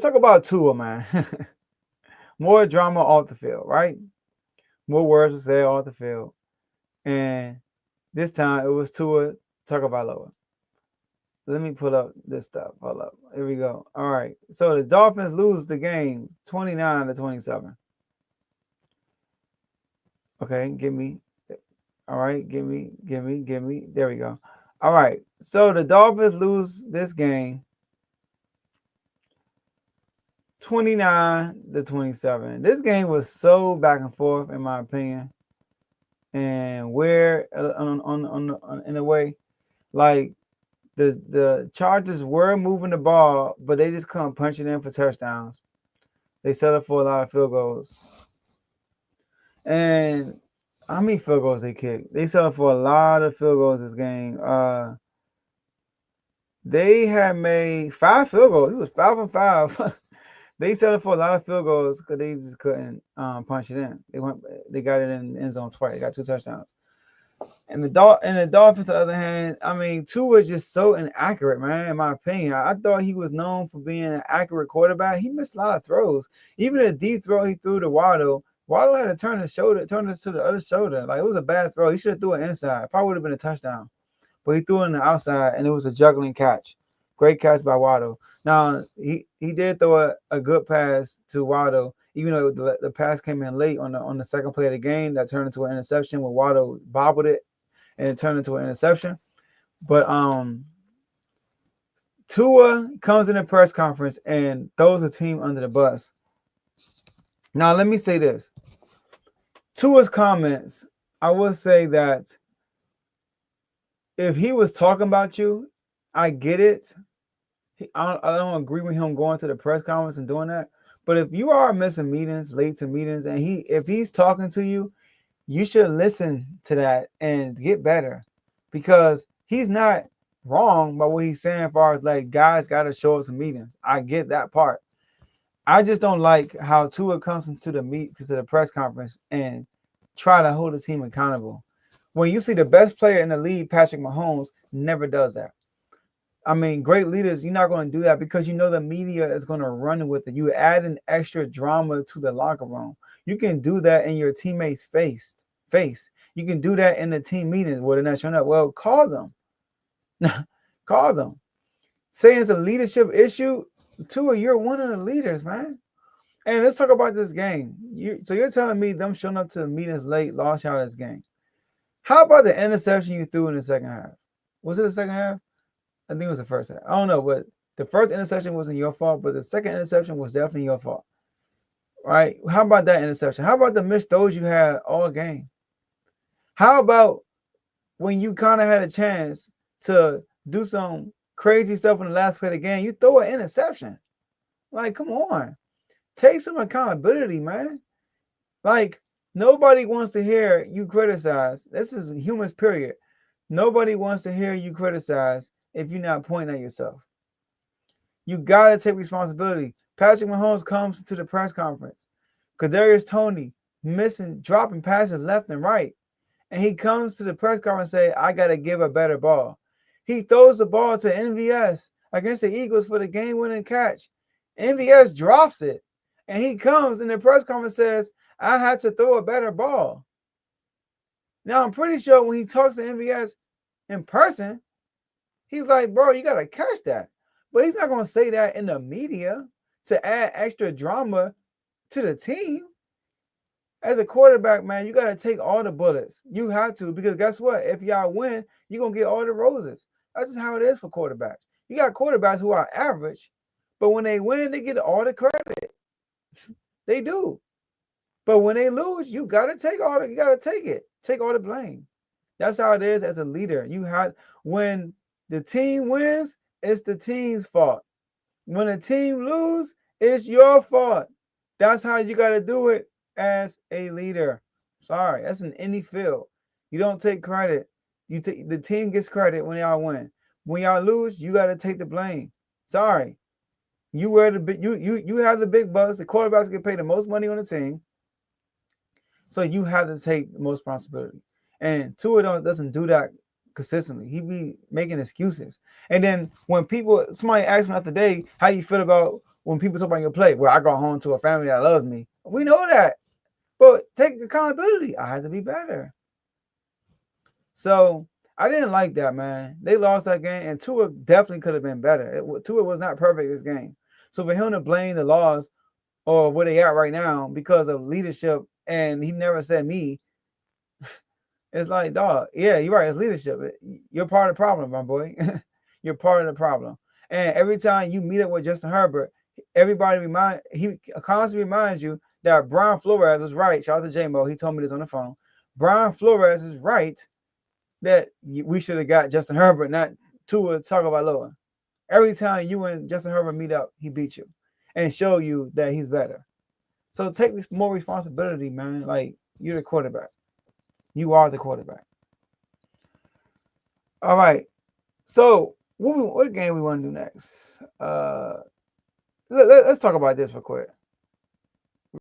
talk about Tua, man. More drama off the field, right? More words were said off the field. And this time it was Tua Tagovailoa. Let me pull up this stuff. Hold up. Here we go. All right. So the Dolphins lose the game 29-27. Okay, give me. All right, give me. There we go. All right. So the Dolphins lose this game 29-27. This game was so back and forth, in my opinion. And where in a way, like the Chargers were moving the ball, but they just couldn't punch it in for touchdowns. They settled for a lot of field goals. And how many field goals they kicked? They settled for a lot of field goals this game. They had made 5 field goals. It was 5-5. They settled for a lot of field goals because they just couldn't punch it in. They got it in the end zone twice. They got 2 touchdowns. And the Dolphins, on the other hand, I mean, Tua was just so inaccurate, man. In my opinion, I thought he was known for being an accurate quarterback. He missed a lot of throws. Even a deep throw he threw to Waddle. Waddle had to turn this to the other shoulder. Like, it was a bad throw. He should have threw it inside. Probably would have been a touchdown. But he threw it on the outside, and it was a juggling catch. Great catch by Waddle. Now, he did throw a good pass to Waddle, even though the pass came in late on the second play of the game. That turned into an interception where Waddle bobbled it, and it turned into an interception. But Tua comes in a press conference and throws the team under the bus. Now, let me say this. Tua's comments, I will say that if he was talking about you, I get it. I don't agree with him going to the press conference and doing that. But if you are missing meetings, late to meetings, and if he's talking to you, you should listen to that and get better, because he's not wrong by what he's saying as far as like guys got to show up to meetings. I get that part. I just don't like how Tua comes to the press conference and try to hold the team accountable. When you see the best player in the league, Patrick Mahomes, never does that. I mean, great leaders, you're not going to do that because you know the media is going to run with it. You add an extra drama to the locker room. You can do that in your teammates' face. You can do that in the team meetings where they're not showing up. Well, call them. Call them. Saying it's a leadership issue, Tua, you're one of the leaders, man. And let's talk about this game. So you're telling me them showing up to the meetings late lost y'all this game. How about the interception you threw in the second half? Was it the second half? I think it was the first half. I don't know, but the first interception wasn't your fault, but the second interception was definitely your fault. Right? How about that interception? How about the missed throws you had all game? How about when you kind of had a chance to do some crazy stuff in the last play of the game, you throw an interception? Like, come on. Take some accountability, man. Like, nobody wants to hear you criticize. This is humans, period. Nobody wants to hear you criticize if you're not pointing at yourself. You got to take responsibility. Patrick Mahomes comes to the press conference. Kadarius Toney dropping passes left and right. And he comes to the press conference and say, I got to give a better ball. He throws the ball to MVS against the Eagles for the game-winning catch. MVS drops it. And he comes in the press conference and says, I had to throw a better ball. Now, I'm pretty sure when he talks to MVS in person, he's like, bro, you got to catch that. But he's not going to say that in the media to add extra drama to the team. As a quarterback, man, you got to take all the bullets. You have to, because guess what? If y'all win, you're going to get all the roses. That's just how it is for quarterbacks. You got quarterbacks who are average, but when they win, they get all the credit. They do. But when they lose, you got to take it. Take all the blame. That's how it is as a leader. When the team wins, it's the team's fault. When the team loses, it's your fault. That's how you got to do it as a leader. Sorry, that's in any field. You don't take credit. The team gets credit when y'all win. When y'all lose, you got to take the blame. Sorry. You have the big bucks. The quarterbacks get paid the most money on the team. So you have to take the most responsibility. And Tua doesn't do that consistently. He be making excuses. And then when somebody asks him after the day, how you feel about when people talk about your play, well, I go home to a family that loves me. We know that. But take accountability. I had to be better. So I didn't like that, man. They lost that game, and Tua definitely could have been better. Tua was not perfect this game. So for him to blame the loss or where they at right now because of leadership, and he never said me, it's like, dog, yeah, you're right. It's leadership. You're part of the problem, my boy. You're part of the problem. And every time you meet up with Justin Herbert, he constantly reminds you that Brian Flores was right. Shout out to J-Mo. He told me this on the phone. Brian Flores is right that we should have got Justin Herbert, not Tua Tagovailoa. Every time you and Justin Herbert meet up, he beat you and show you that he's better. So take more responsibility, man. Like, you're the quarterback. You are the quarterback. All right. So what game we want to do next? Let's talk about this real quick.